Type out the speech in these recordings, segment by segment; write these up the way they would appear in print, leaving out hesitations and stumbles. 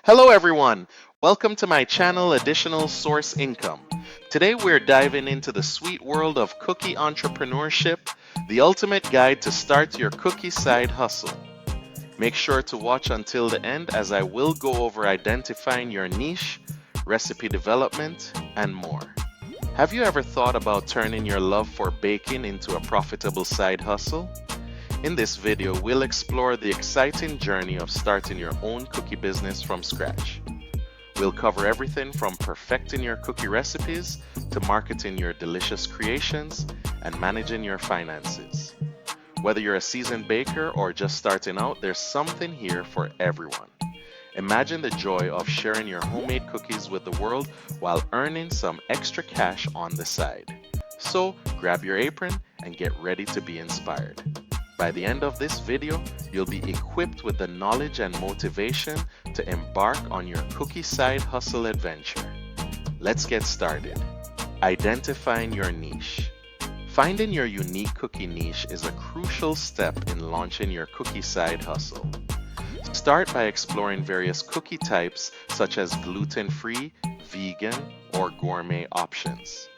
Hello everyone! Welcome to my channel Additional Source Income. Today we're diving into the sweet world of cookie entrepreneurship, the ultimate guide to start your cookie side hustle. Make sure to watch until the end as I will go over identifying your niche, recipe development, and more. Have you ever thought about turning your love for baking into a profitable side hustle? In this video, we'll explore the exciting journey of starting your own cookie business from scratch. We'll cover everything from perfecting your cookie recipes to marketing your delicious creations and managing your finances. Whether you're a seasoned baker or just starting out, there's something here for everyone. Imagine the joy of sharing your homemade cookies with the world while earning some extra cash on the side. So grab your apron and get ready to be inspired. By the end of this video, you'll be equipped with the knowledge and motivation to embark on your cookie side hustle adventure. Let's get started. Identifying your niche. Finding your unique cookie niche is a crucial step in launching your cookie side hustle. Start by exploring various cookie types such as gluten-free, vegan, or gourmet options.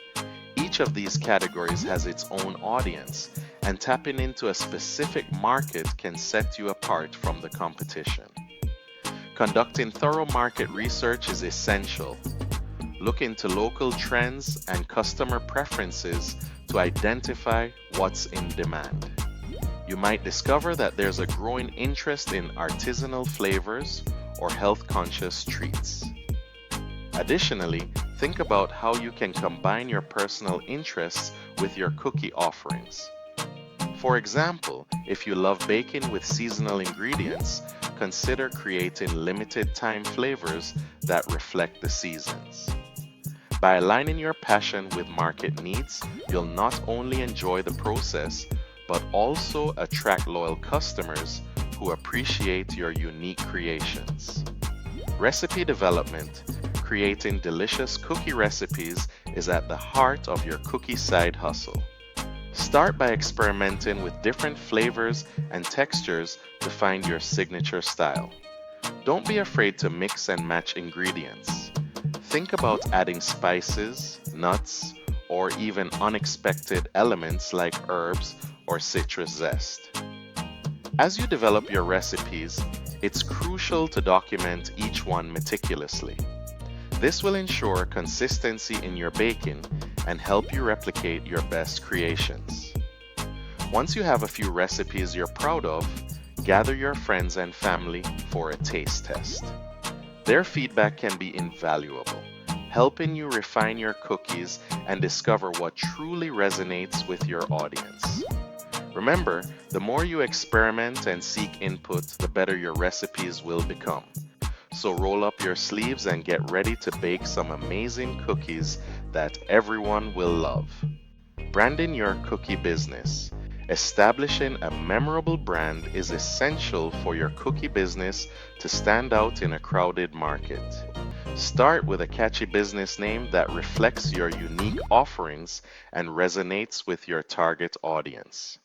Each of these categories has its own audience, and tapping into a specific market can set you apart from the competition. Conducting thorough market research is essential. Look into local trends and customer preferences to identify what's in demand. You might discover that there's a growing interest in artisanal flavors or health-conscious treats. Additionally, think about how you can combine your personal interests with your cookie offerings. For example, if you love baking with seasonal ingredients, consider creating limited time flavors that reflect the seasons. By aligning your passion with market needs, you'll not only enjoy the process, but also attract loyal customers who appreciate your unique creations. Recipe development. Creating delicious cookie recipes is at the heart of your cookie side hustle. Start by experimenting with different flavors and textures to find your signature style. Don't be afraid to mix and match ingredients. Think about adding spices, nuts, or even unexpected elements like herbs or citrus zest. As you develop your recipes, it's crucial to document each one meticulously. This will ensure consistency in your baking and help you replicate your best creations. Once you have a few recipes you're proud of, gather your friends and family for a taste test. Their feedback can be invaluable, helping you refine your cookies and discover what truly resonates with your audience. Remember, the more you experiment and seek input, the better your recipes will become. So roll up your sleeves and get ready to bake some amazing cookies that everyone will love. Branding your cookie business. Establishing a memorable brand is essential for your cookie business to stand out in a crowded market. Start with a catchy business name that reflects your unique offerings and resonates with your target audience.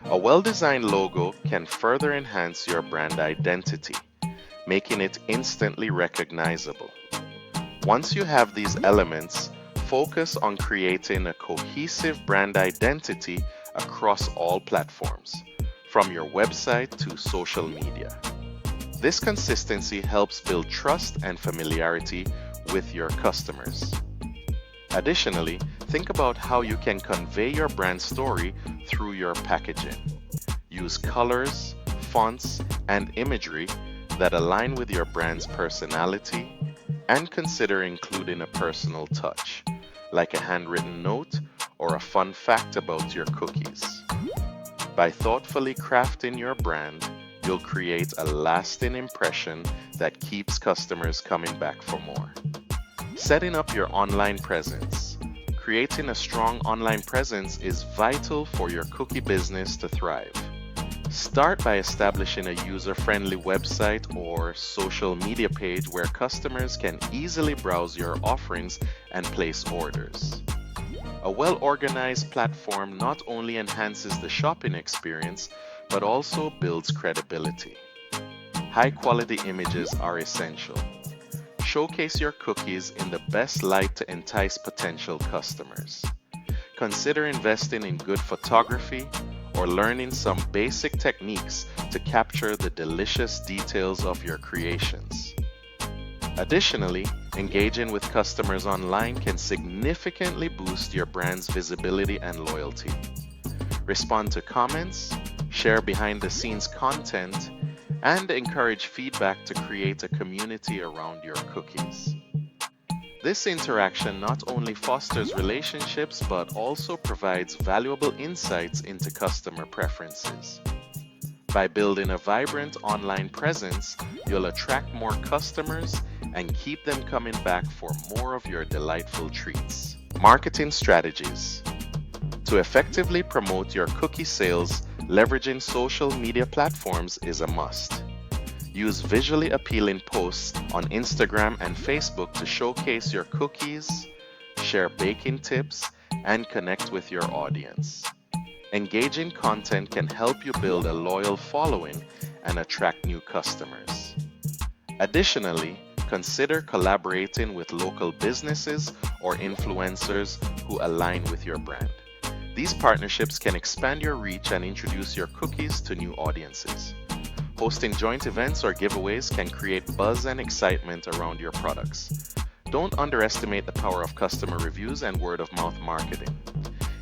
A well-designed logo can further enhance your brand identity, making it instantly recognizable. Once you have these elements, focus on creating a cohesive brand identity across all platforms, from your website to social media. This consistency helps build trust and familiarity with your customers. Additionally, think about how you can convey your brand story through your packaging. Use colors, fonts, and imagery that align with your brand's personality, and consider including a personal touch, like a handwritten note or a fun fact about your cookies. By thoughtfully crafting your brand, you'll create a lasting impression that keeps customers coming back for more. Setting up your online presence. Creating a strong online presence is vital for your cookie business to thrive. Start by establishing a user-friendly website or social media page where customers can easily browse your offerings and place orders. A well-organized platform not only enhances the shopping experience, but also builds credibility. High quality images are essential. Showcase your cookies in the best light to entice potential customers. Consider investing in good photography or learning some basic techniques to capture the delicious details of your creations. Additionally, engaging with customers online can significantly boost your brand's visibility and loyalty. Respond to comments, share behind the scenes content, and encourage feedback to create a community around your cookies. This interaction not only fosters relationships but also provides valuable insights into customer preferences. By building a vibrant online presence, you'll attract more customers and keep them coming back for more of your delightful treats. Marketing strategies. To effectively promote your cookie sales, leveraging social media platforms is a must. Use visually appealing posts on Instagram and Facebook to showcase your cookies, share baking tips, and connect with your audience. Engaging content can help you build a loyal following and attract new customers. Additionally, consider collaborating with local businesses or influencers who align with your brand. These partnerships can expand your reach and introduce your cookies to new audiences. Hosting joint events or giveaways can create buzz and excitement around your products. Don't underestimate the power of customer reviews and word-of-mouth marketing.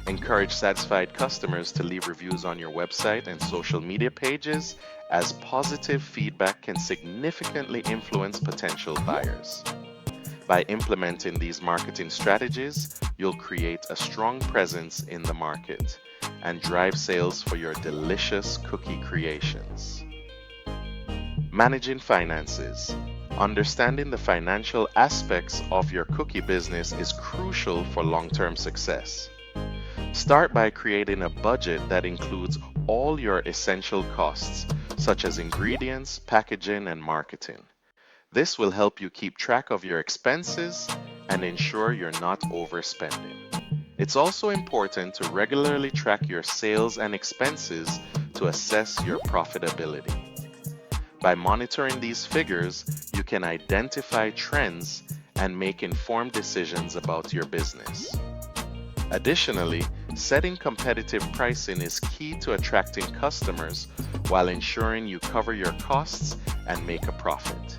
Encourage satisfied customers to leave reviews on your website and social media pages, as positive feedback can significantly influence potential buyers. By implementing these marketing strategies, you'll create a strong presence in the market and drive sales for your delicious cookie creations. Managing finances. Understanding the financial aspects of your cookie business is crucial for long-term success. Start by creating a budget that includes all your essential costs, such as ingredients, packaging, and marketing. This will help you keep track of your expenses and ensure you're not overspending. It's also important to regularly track your sales and expenses to assess your profitability. By monitoring these figures, you can identify trends and make informed decisions about your business. Additionally, setting competitive pricing is key to attracting customers while ensuring you cover your costs and make a profit.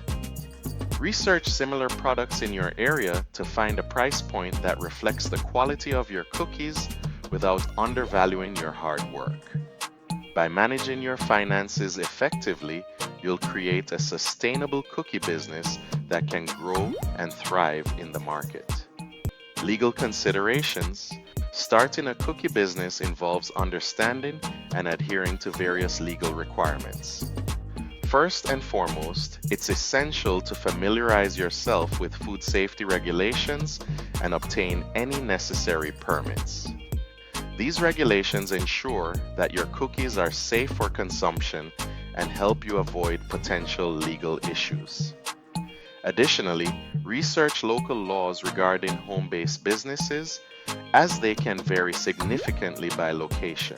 Research similar products in your area to find a price point that reflects the quality of your cookies without undervaluing your hard work. By managing your finances effectively, you'll create a sustainable cookie business that can grow and thrive in the market. Legal considerations. Starting a cookie business involves understanding and adhering to various legal requirements. First and foremost, it's essential to familiarize yourself with food safety regulations and obtain any necessary permits. These regulations ensure that your cookies are safe for consumption and help you avoid potential legal issues. Additionally, research local laws regarding home-based businesses, as they can vary significantly by location.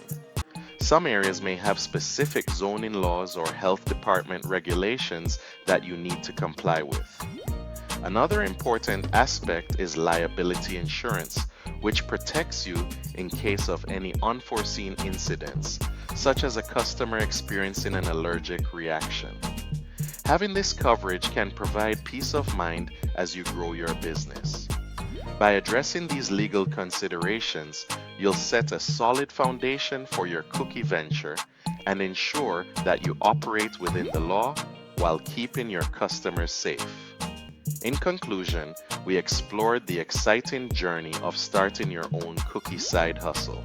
Some areas may have specific zoning laws or health department regulations that you need to comply with. Another important aspect is liability insurance, which protects you in case of any unforeseen incidents, such as a customer experiencing an allergic reaction. Having this coverage can provide peace of mind as you grow your business. By addressing these legal considerations, you'll set a solid foundation for your cookie venture and ensure that you operate within the law while keeping your customers safe. In conclusion, we explored the exciting journey of starting your own cookie side hustle.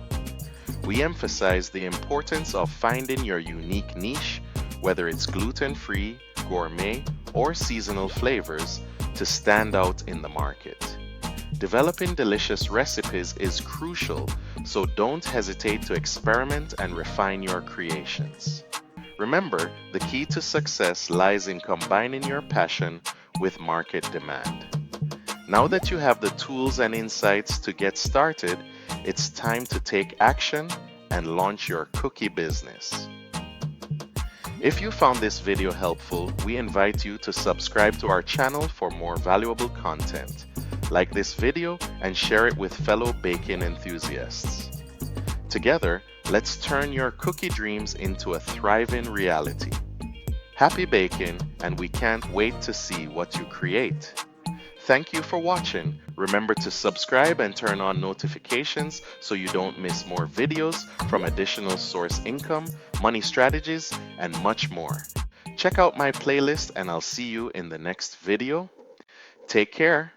We emphasize the importance of finding your unique niche, whether it's gluten-free, gourmet, or seasonal flavors, to stand out in the market. Developing delicious recipes is crucial, so don't hesitate to experiment and refine your creations. Remember, the key to success lies in combining your passion with market demand. Now that you have the tools and insights to get started, it's time to take action and launch your cookie business. If you found this video helpful, we invite you to subscribe to our channel for more valuable content. Like this video and share it with fellow baking enthusiasts. Together, let's turn your cookie dreams into a thriving reality. Happy baking, and we can't wait to see what you create. Thank you for watching. Remember to subscribe and turn on notifications so you don't miss more videos from additional source income, money strategies, and much more. Check out my playlist and I'll see you in the next video. Take care.